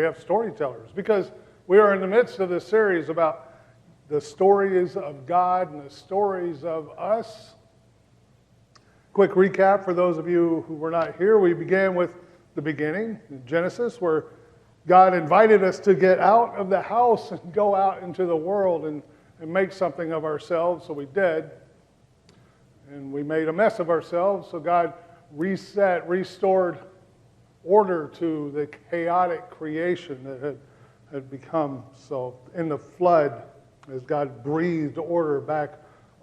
We have storytellers because we are in the midst of this series about the stories of God and the stories of us. Quick recap for those of you who were not here. We began with the beginning, in Genesis, where God invited us to get out of the house and go out into the world and make something of ourselves. So we did. And we made a mess of ourselves. So God restored order to the chaotic creation that had become. So in the flood, as God breathed order back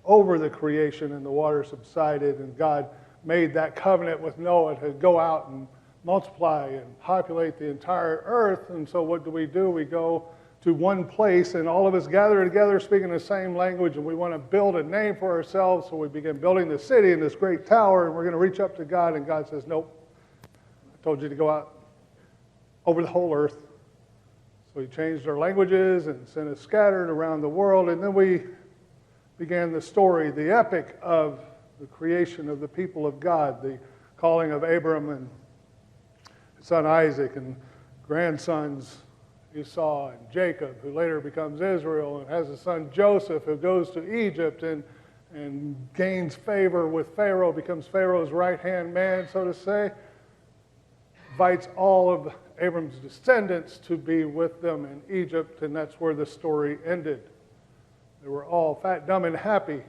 over the creation and the water subsided, and God made that covenant with Noah to go out and multiply and populate the entire earth. And so what do? We go to one place, and all of us gather together speaking the same language, and we want to build a name for ourselves. So we begin building the city and this great tower, and we're going to reach up to God, and God says, nope, I told you to go out over the whole earth. So he changed our languages and sent us scattered around the world, and then we began the story, the epic of the creation of the people of God, the calling of Abram and his son Isaac and grandsons Esau and Jacob, who later becomes Israel and has a son Joseph who goes to Egypt and gains favor with Pharaoh, becomes Pharaoh's right-hand man, so to say, invites all of Abram's descendants to be with them in Egypt, and that's where the story ended. They were all fat, dumb, and happy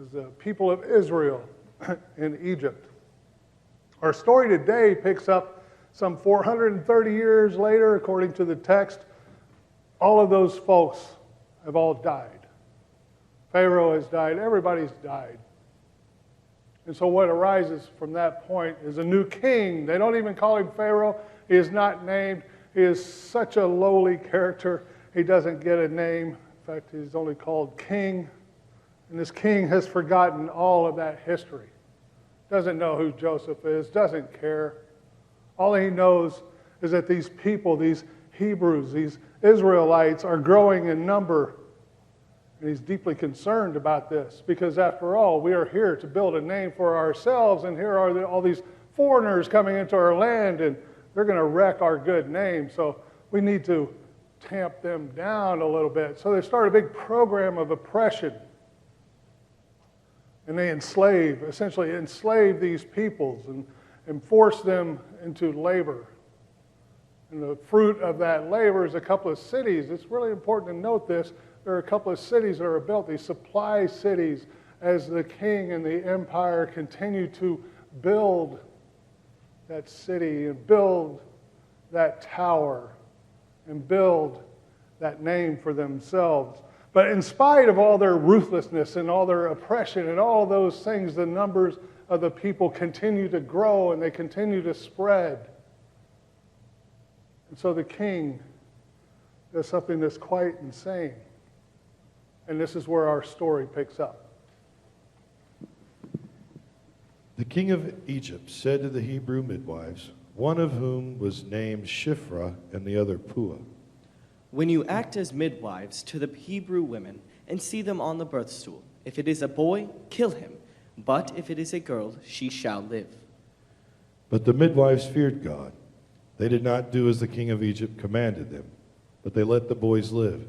as the people of Israel in Egypt. Our story today picks up some 430 years later, according to the text. All of those folks have all died. Pharaoh has died. Everybody's died. And so what arises from that point is a new king. They don't even call him Pharaoh. He is not named. He is such a lowly character. He doesn't get a name. In fact, he's only called king. And this king has forgotten all of that history. Doesn't know who Joseph is, doesn't care. All he knows is that these people, these Hebrews, these Israelites are growing in number. And he's deeply concerned about this because, after all, we are here to build a name for ourselves, and here are all these foreigners coming into our land, and they're going to wreck our good name. So we need to tamp them down a little bit. So they start a big program of oppression. And they essentially enslave these peoples and force them into labor. And the fruit of that labor is a couple of cities. It's really important to note this. There are a couple of cities that are built, these supply cities, as the king and the empire continue to build that city and build that tower and build that name for themselves. But in spite of all their ruthlessness and all their oppression and all those things, the numbers of the people continue to grow and they continue to spread. And so the king does something that's quite insane. And this is where our story picks up. The king of Egypt said to the Hebrew midwives, one of whom was named Shiphrah and the other Puah, when you act as midwives to the Hebrew women and see them on the birth stool, if it is a boy, kill him. But if it is a girl, she shall live. But the midwives feared God. They did not do as the king of Egypt commanded them, but they let the boys live.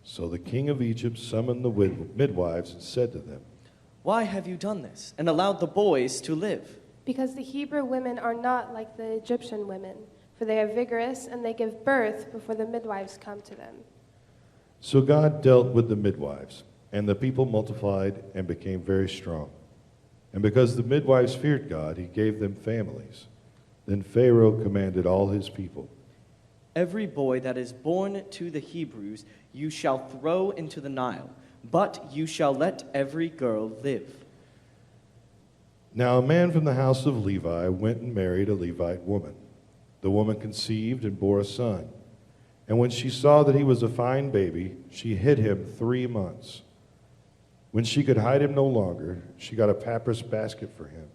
So the king of Egypt summoned the midwives and said to them, why have you done this and allowed the boys to live? Because the Hebrew women are not like the Egyptian women, for they are vigorous and they give birth before the midwives come to them. So God dealt with the midwives, and the people multiplied and became very strong. And because the midwives feared God, he gave them families. Then Pharaoh commanded all his people, every boy that is born to the Hebrews you shall throw into the Nile, but you shall let every girl live. Now a man from the house of Levi went and married a Levite woman. The woman conceived and bore a son. And when she saw that he was a fine baby, she hid him 3 months. When she could hide him no longer, she got a papyrus basket for him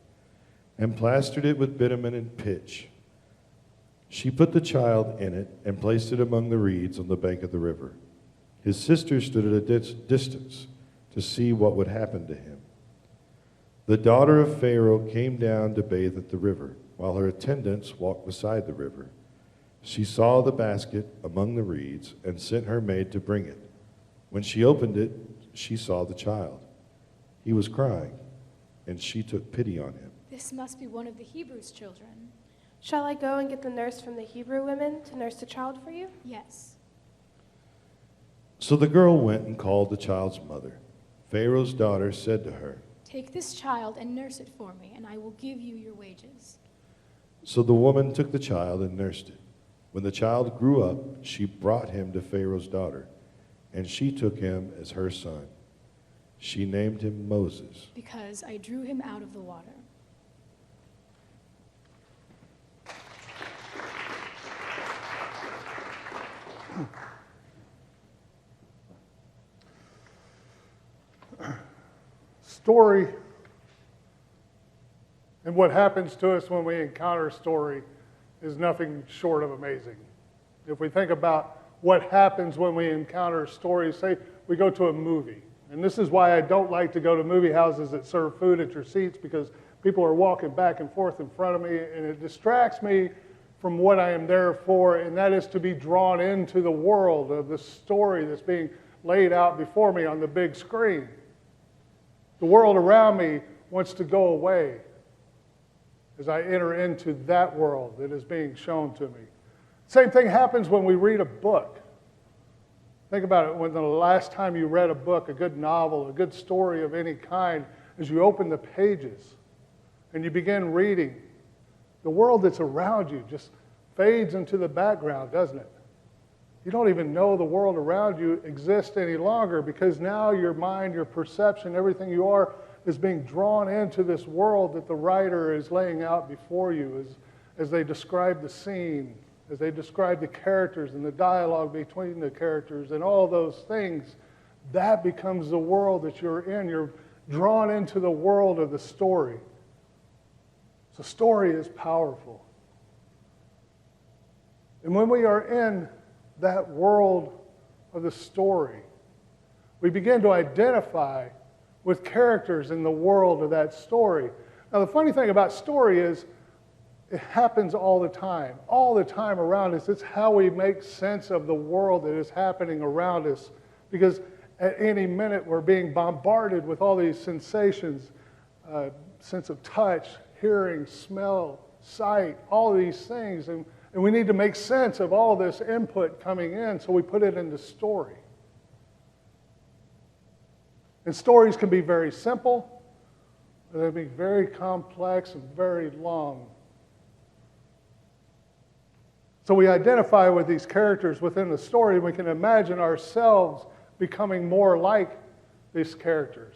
and plastered it with bitumen and pitch. She put the child in it and placed it among the reeds on the bank of the river. His sister stood at a distance to see what would happen to him. The daughter of Pharaoh came down to bathe at the river, while her attendants walked beside the river. She saw the basket among the reeds and sent her maid to bring it. When she opened it, she saw the child. He was crying, and she took pity on him. This must be one of the Hebrews' children. Shall I go and get the nurse from the Hebrew women to nurse the child for you? Yes. So the girl went and called the child's mother. Pharaoh's daughter said to her, Take this child and nurse it for me, and I will give you your wages. So the woman took the child and nursed it. When the child grew up, she brought him to Pharaoh's daughter, and she took him as her son. She named him Moses, Because I drew him out of the water. Story and what happens to us when we encounter story is nothing short of amazing. If we think about what happens when we encounter stories, say we go to a movie, and this is why I don't like to go to movie houses that serve food at your seats, because people are walking back and forth in front of me, and it distracts me from what I am there for, and that is to be drawn into the world of the story that's being laid out before me on the big screen. The world around me wants to go away as I enter into that world that is being shown to me. Same thing happens when we read a book. Think about it, when the last time you read a book, a good novel, a good story of any kind, as you open the pages and you begin reading, the world that's around you just fades into the background, doesn't it? You don't even know the world around you exists any longer, because now your mind, your perception, everything you are is being drawn into this world that the writer is laying out before you as they describe the scene, as they describe the characters and the dialogue between the characters and all those things. That becomes the world that you're in. You're drawn into the world of the story. So story is powerful. And when we are in that world of the story, we begin to identify with characters in the world of that story. Now, the funny thing about story is it happens all the time around us. It's how we make sense of the world that is happening around us, because at any minute we're being bombarded with all these sensations, sense of touch, hearing, smell, sight, all these things, and we need to make sense of all this input coming in, so we put it into story. And stories can be very simple, or they can be very complex and very long. So we identify with these characters within the story, and we can imagine ourselves becoming more like these characters.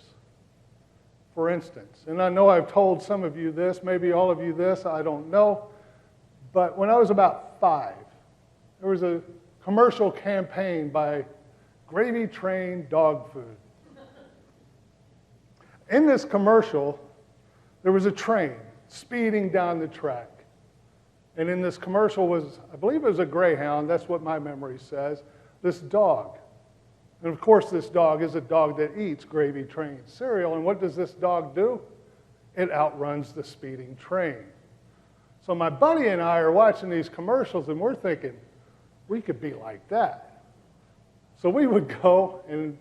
For instance, and I know I've told some of you this, maybe all of you this, I don't know, but when I was about 5, there was a commercial campaign by Gravy Train Dog Food. In this commercial, there was a train speeding down the track. And in this commercial was, I believe it was a greyhound, that's what my memory says, this dog. And of course this dog is a dog that eats Gravy Train cereal. And what does this dog do? It outruns the speeding train. So my buddy and I are watching these commercials, and we're thinking, we could be like that. So we would go, and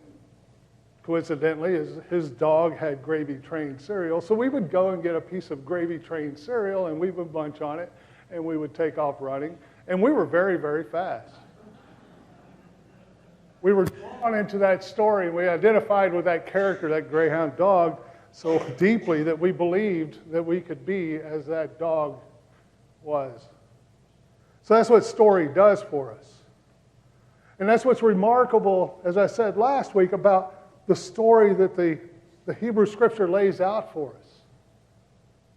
coincidentally, his dog had Gravy Train cereal, so we would go and get a piece of Gravy Train cereal, and we would munch on it, and we would take off running, and we were very, very fast. We were drawn into that story, and we identified with that character, that greyhound dog, so deeply that we believed that we could be as that dog was. So that's what story does for us. And that's what's remarkable, as I said last week, about the story that the Hebrew Scripture lays out for us.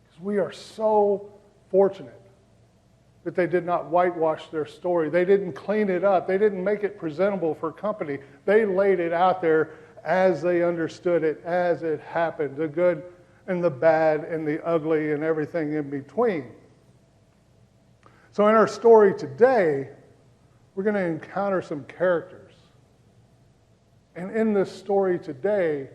Because we are so fortunate that they did not whitewash their story. They didn't clean it up. They didn't make it presentable for company. They laid it out there as they understood it, as it happened, the good and the bad and the ugly and everything in between. So in our story today, we're going to encounter some characters. And in this story today,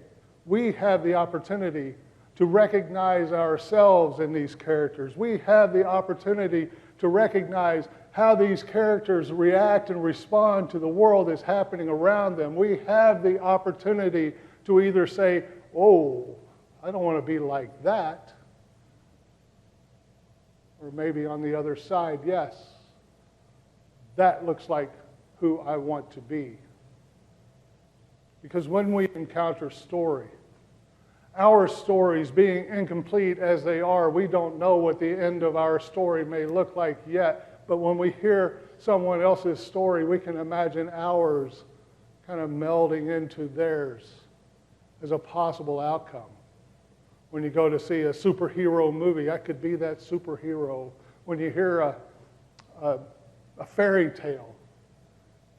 we have the opportunity to recognize ourselves in these characters. We have the opportunity to recognize how these characters react and respond to the world that's happening around them. We have the opportunity to either say, oh, I don't want to be like that. Or maybe on the other side, yes, that looks like who I want to be. Because when we encounter story, our stories being incomplete as they are, we don't know what the end of our story may look like yet. But when we hear someone else's story, we can imagine ours kind of melding into theirs as a possible outcome. When you go to see a superhero movie, I could be that superhero. When you hear a fairy tale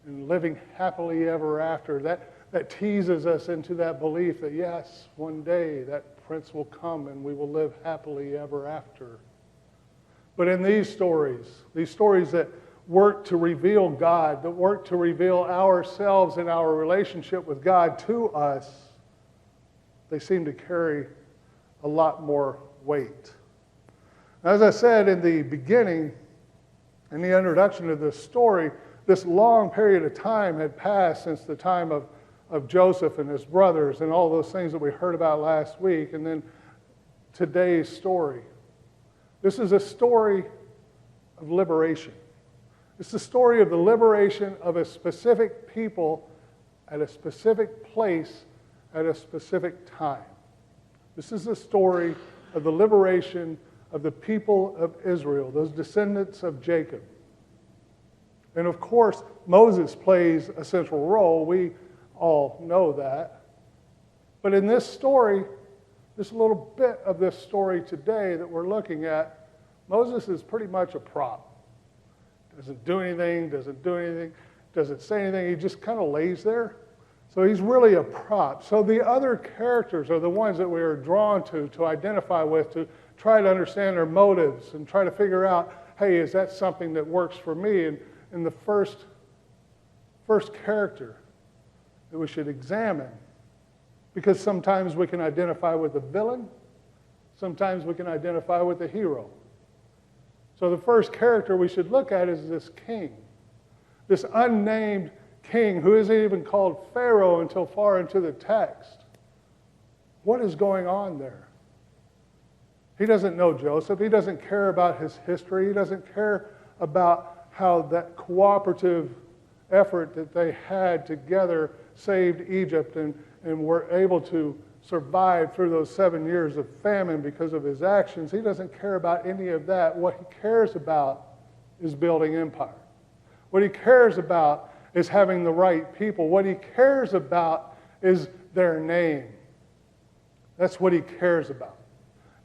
and living happily ever after, that teases us into that belief that yes, one day that prince will come and we will live happily ever after. But in these stories that work to reveal God, that work to reveal ourselves and our relationship with God to us, they seem to carry a lot more weight. As I said in the beginning, in the introduction of this story, this long period of time had passed since the time of Joseph and his brothers and all those things that we heard about last week, and then today's story. This is a story of liberation. It's the story of the liberation of a specific people at a specific place at a specific time. This is the story of the liberation of the people of Israel, those descendants of Jacob. And of course, Moses plays a central role. We all know that. But in this story, this little bit of this story today that we're looking at, Moses is pretty much a prop. Doesn't do anything, doesn't say anything. He just kind of lays there. So he's really a prop. So the other characters are the ones that we are drawn to identify with, to try to understand their motives and try to figure out, hey, is that something that works for me? And the first character that we should examine, because sometimes we can identify with the villain, sometimes we can identify with the hero. So the first character we should look at is this king, this unnamed king who isn't even called Pharaoh until far into the text. What is going on there? He doesn't know Joseph. He doesn't care about his history. He doesn't care about how that cooperative effort that they had together saved Egypt and were able to survive through those 7 years of famine because of his actions. He doesn't care about any of that. What he cares about is building empire. What he cares about is having the right people. What he cares about is their name. That's what he cares about.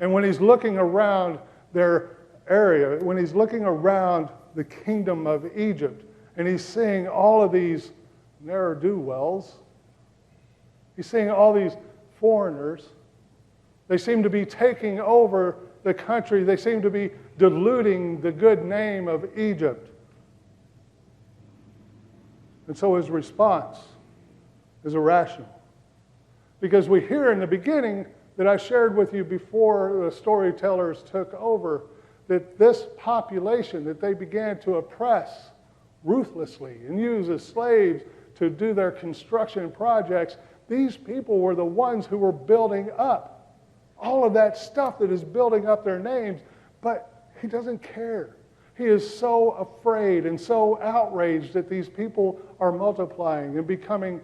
And when he's looking around their area, when he's looking around the kingdom of Egypt, and he's seeing all of these ne'er-do-wells, he's seeing all these foreigners. They seem to be taking over the country. They seem to be diluting the good name of Egypt. And so his response is irrational. Because we hear in the beginning that I shared with you before the storytellers took over, that this population that they began to oppress ruthlessly and use as slaves to do their construction projects, these people were the ones who were building up all of that stuff that is building up their names, but he doesn't care. He is so afraid and so outraged that these people are multiplying and becoming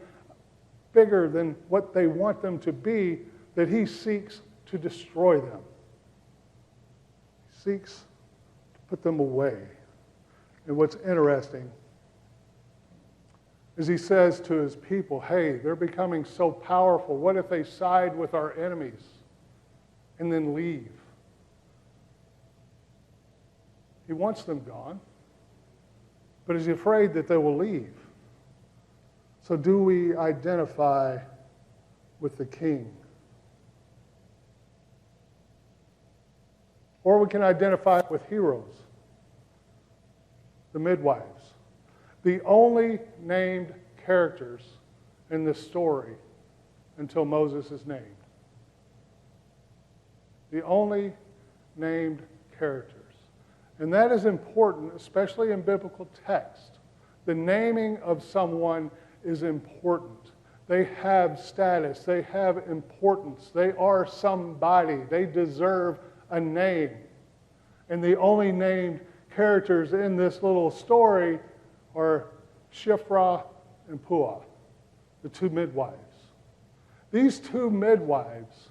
bigger than what they want them to be, that he seeks to destroy them. He seeks to put them away. And what's interesting is he says to his people, hey, they're becoming so powerful. What if they side with our enemies and then leave? He wants them gone, but he's afraid that they will leave. So do we identify with the king? Or we can identify with heroes, the midwives, the only named characters in this story until Moses is named. The only named characters. And that is important, especially in biblical text. The naming of someone is important. They have status. They have importance. They are somebody. They deserve a name. And the only named characters in this little story are Shiphrah and Puah, the two midwives. These two midwives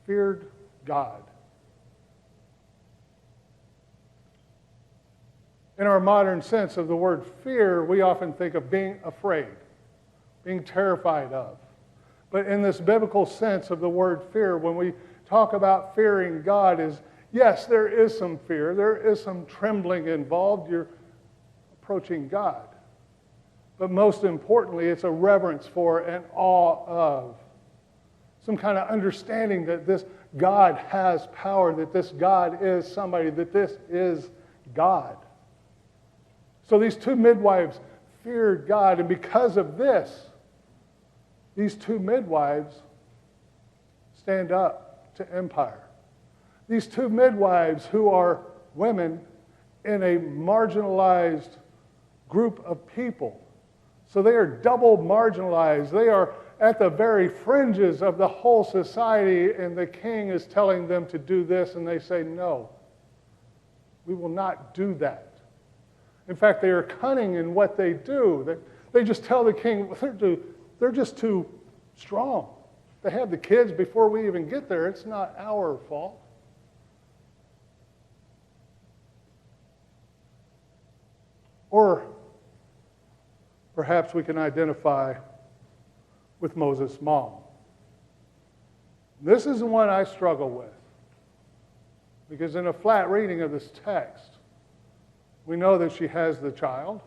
feared God. In our modern sense of the word fear, we often think of being afraid, being terrified of. But in this biblical sense of the word fear, when we talk about fearing God, is yes, there is some fear, there is some trembling involved. You're approaching God. But most importantly, it's a reverence for and awe of. Some kind of understanding that this God has power, that this God is somebody, that this is God. So these two midwives feared God, and because of this, these two midwives stand up to empire. These two midwives who are women in a marginalized group of people. So they are double marginalized. They are at the very fringes of the whole society, and the king is telling them to do this, and they say, no, we will not do that. In fact, they are cunning in what they do. They just tell the king, they're just too strong. They have the kids before we even get there. It's not our fault. Or perhaps we can identify with Moses' mom. This is the one I struggle with. Because in a flat reading of this text, we know that she has the child.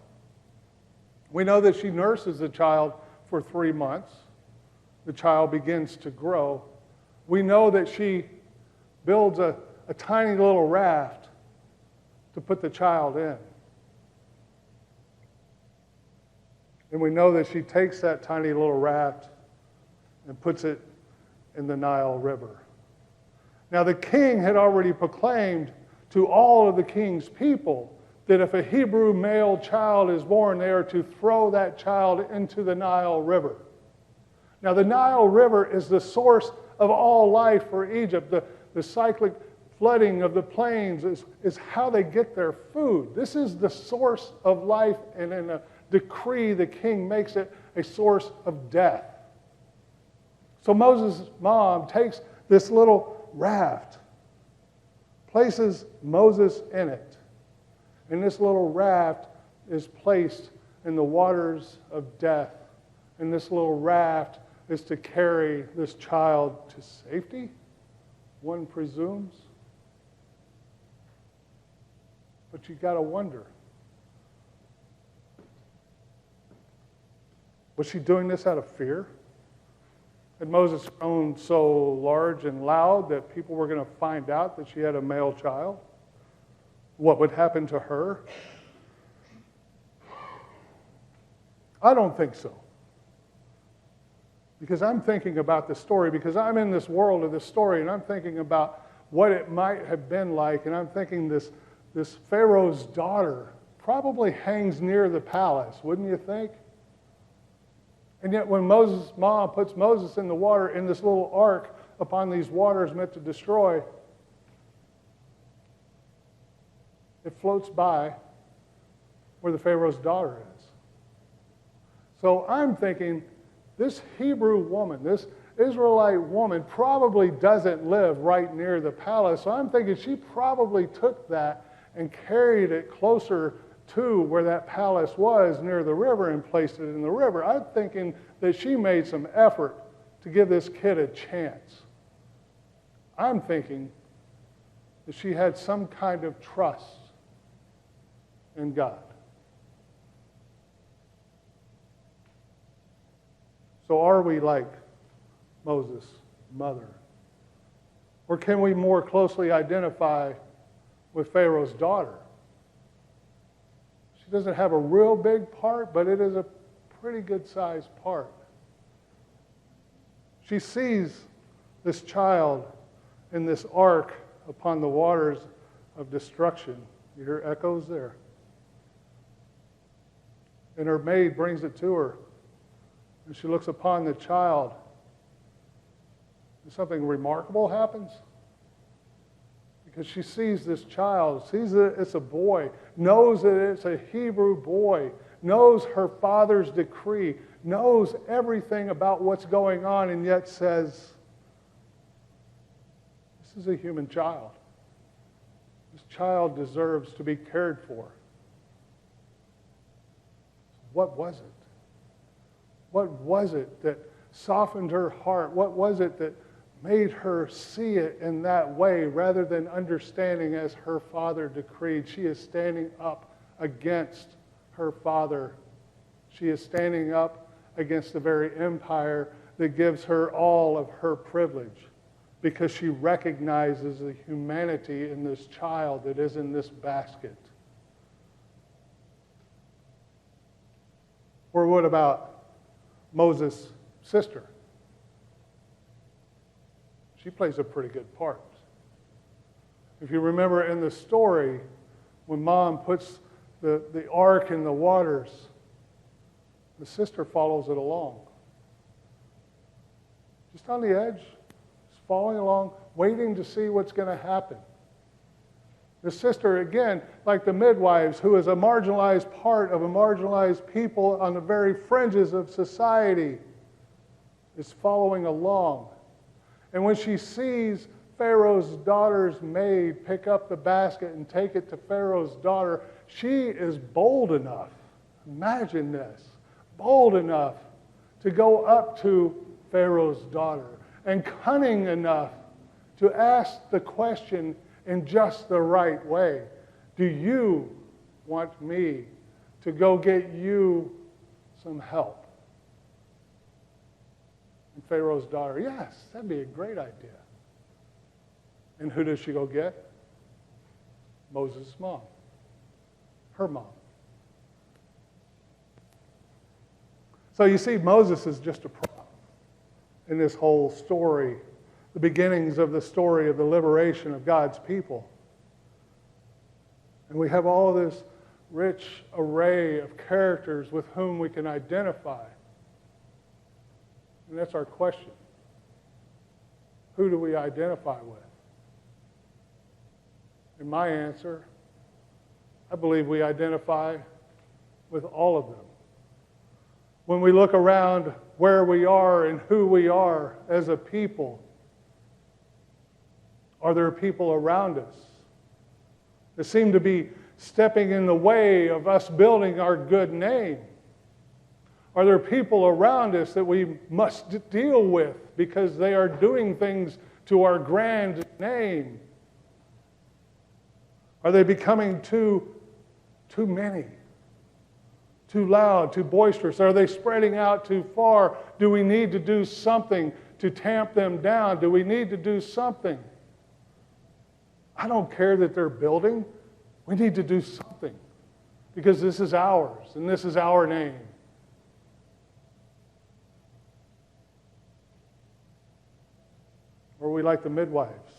We know that she nurses the child for 3 months. The child begins to grow. We know that she builds a tiny little raft to put the child in. And we know that she takes that tiny little raft and puts it in the Nile River. Now, the king had already proclaimed to all of the king's people that if a Hebrew male child is born, they are to throw that child into the Nile River. Now, the Nile River is the source of all life for Egypt. The cyclic flooding of the plains is how they get their food. This is the source of life, and in a decree, the king makes it a source of death. So Moses' mom takes this little raft, places Moses in it, and this little raft is placed in the waters of death. And this little raft is to carry this child to safety, one presumes. But you got to wonder, was she doing this out of fear? Had Moses grown so large and loud that people were going to find out that she had a male child? What would happen to her? I don't think so. Because I'm thinking about the story, because I'm in this world of this story, and I'm thinking about what it might have been like, and I'm thinking this Pharaoh's daughter probably hangs near the palace, wouldn't you think? And yet when Moses' mom puts Moses in the water in this little ark upon these waters meant to destroy, it floats by where the Pharaoh's daughter is. So I'm thinking this Hebrew woman, this Israelite woman probably doesn't live right near the palace. So I'm thinking she probably took that and carried it closer to where that palace was near the river and placed it in the river. I'm thinking that she made some effort to give this kid a chance. I'm thinking that she had some kind of trust in God. So are we like Moses' mother? Or can we more closely identify with Pharaoh's daughter? She doesn't have a real big part, but it is a pretty good sized part. She sees this child in this ark upon the waters of destruction. You hear echoes there. And her maid brings it to her. And she looks upon the child. And something remarkable happens. Because she sees this child, sees that it's a boy, knows that it's a Hebrew boy, knows her father's decree, knows everything about what's going on, and yet says, this is a human child. This child deserves to be cared for. What was it? What was it that softened her heart? What was it that made her see it in that way rather than understanding as her father decreed? She is standing up against her father. She is standing up against the very empire that gives her all of her privilege, because she recognizes the humanity in this child that is in this basket. Or what about Moses' sister? She plays a pretty good part. If you remember in the story, when mom puts the ark in the waters, the sister follows it along. Just on the edge, just following along, waiting to see what's going to happen. The sister, again, like the midwives, who is a marginalized part of a marginalized people on the very fringes of society, is following along. And when she sees Pharaoh's daughter's maid pick up the basket and take it to Pharaoh's daughter, she is bold enough, imagine this, bold enough to go up to Pharaoh's daughter and cunning enough to ask the question in just the right way. Do you want me to go get you some help? And Pharaoh's daughter, yes, that'd be a great idea. And who does she go get? Moses' mom. Her mom. So you see, Moses is just a prop in this whole story, the beginnings of the story of the liberation of God's people. And we have all this rich array of characters with whom we can identify. And that's our question. Who do we identify with? And my answer, I believe we identify with all of them. When we look around where we are and who we are as a people, are there people around us that seem to be stepping in the way of us building our good name? Are there people around us that we must deal with because they are doing things to our grand name? Are they becoming too many? Too loud, too boisterous? Are they spreading out too far? Do we need to do something to tamp them down? Do we need to do something? I don't care that they're building. We need to do something because this is ours and this is our name. Or are we like the midwives,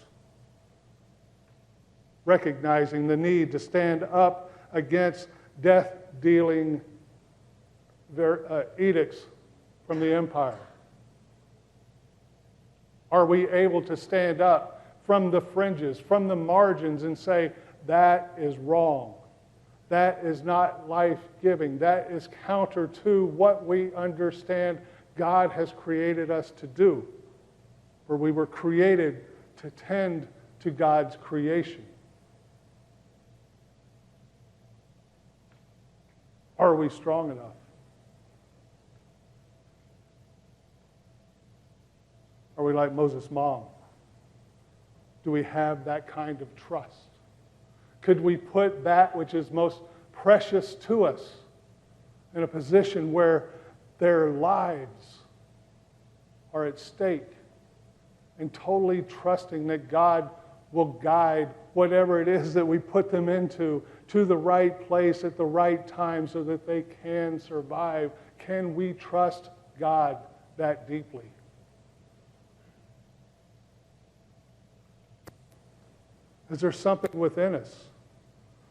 recognizing the need to stand up against death-dealing edicts from the empire? Are we able to stand up from the fringes, from the margins, and say, that is wrong. That is not life-giving. That is counter to what we understand God has created us to do. For we were created to tend to God's creation. Are we strong enough? Are we like Moses' mom? Do we have that kind of trust? Could we put that which is most precious to us in a position where their lives are at stake, and totally trusting that God will guide whatever it is that we put them into to the right place at the right time so that they can survive? Can we trust God that deeply? Is there something within us?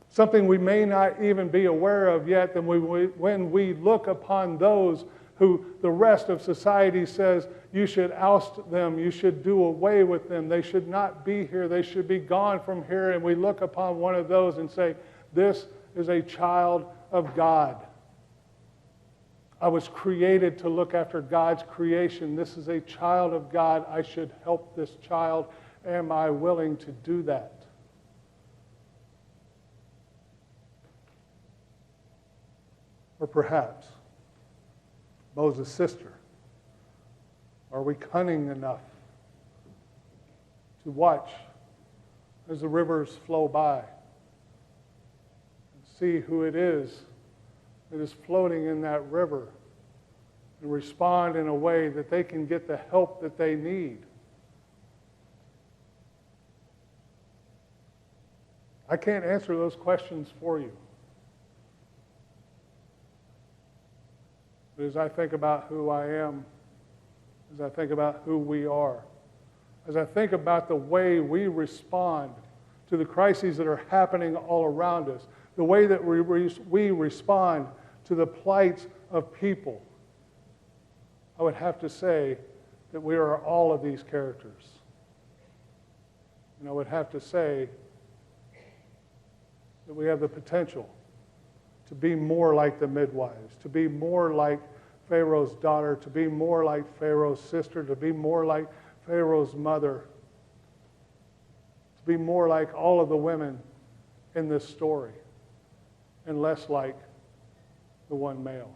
Something we may not even be aware of yet, that when we look upon those who the rest of society says you should oust them, you should do away with them, they should not be here, they should be gone from here, and we look upon one of those and say, this is a child of God. I was created to look after God's creation. This is a child of God. I should help this child. Am I willing to do that? Or perhaps, Moses' sister, are we cunning enough to watch as the rivers flow by and see who it is that is floating in that river and respond in a way that they can get the help that they need? I can't answer those questions for you. But as I think about who I am, as I think about who we are, as I think about the way we respond to the crises that are happening all around us, the way that we respond to the plight of people, I would have to say that we are all of these characters. And I would have to say that we have the potential to be more like the midwives, to be more like Pharaoh's daughter, to be more like Pharaoh's sister, to be more like Pharaoh's mother, to be more like all of the women in this story, and less like the one male.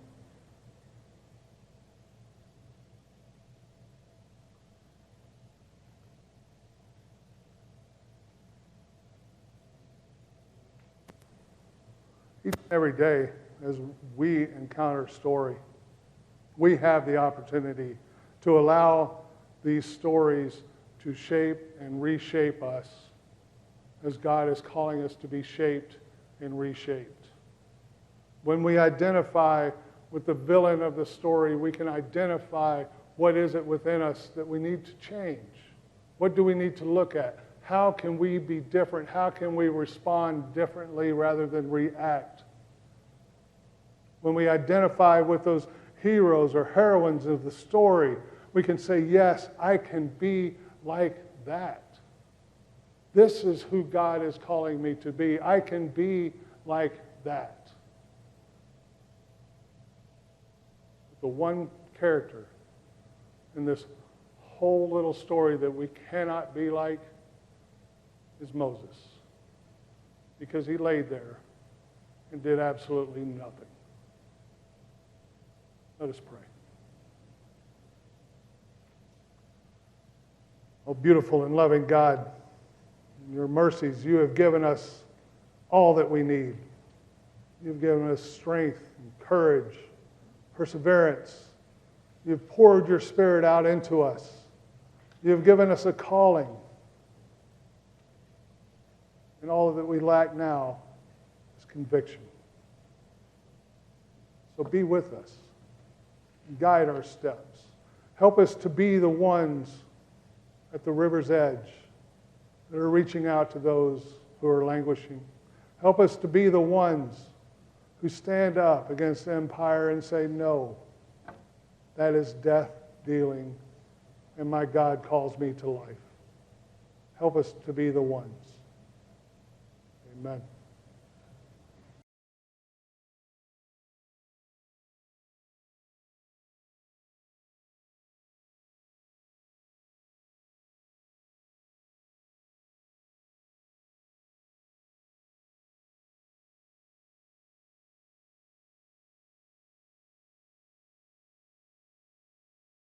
Each and every day, as we encounter story, we have the opportunity to allow these stories to shape and reshape us as God is calling us to be shaped and reshaped. When we identify with the villain of the story, we can identify what is it within us that we need to change. What do we need to look at? How can we be different? How can we respond differently rather than react? When we identify with those heroes or heroines of the story, we can say, yes, I can be like that. This is who God is calling me to be. I can be like that. The one character in this whole little story that we cannot be like is Moses, because he laid there and did absolutely nothing. Let us pray. Oh, beautiful and loving God, in your mercies, you have given us all that we need. You've given us strength and courage, perseverance. You've poured your Spirit out into us. You've given us a calling. And all that we lack now is conviction. So be with us. Guide our steps. Help us to be the ones at the river's edge that are reaching out to those who are languishing. Help us to be the ones who stand up against empire and say, no, that is death dealing, and my God calls me to life. Help us to be the ones. Amen.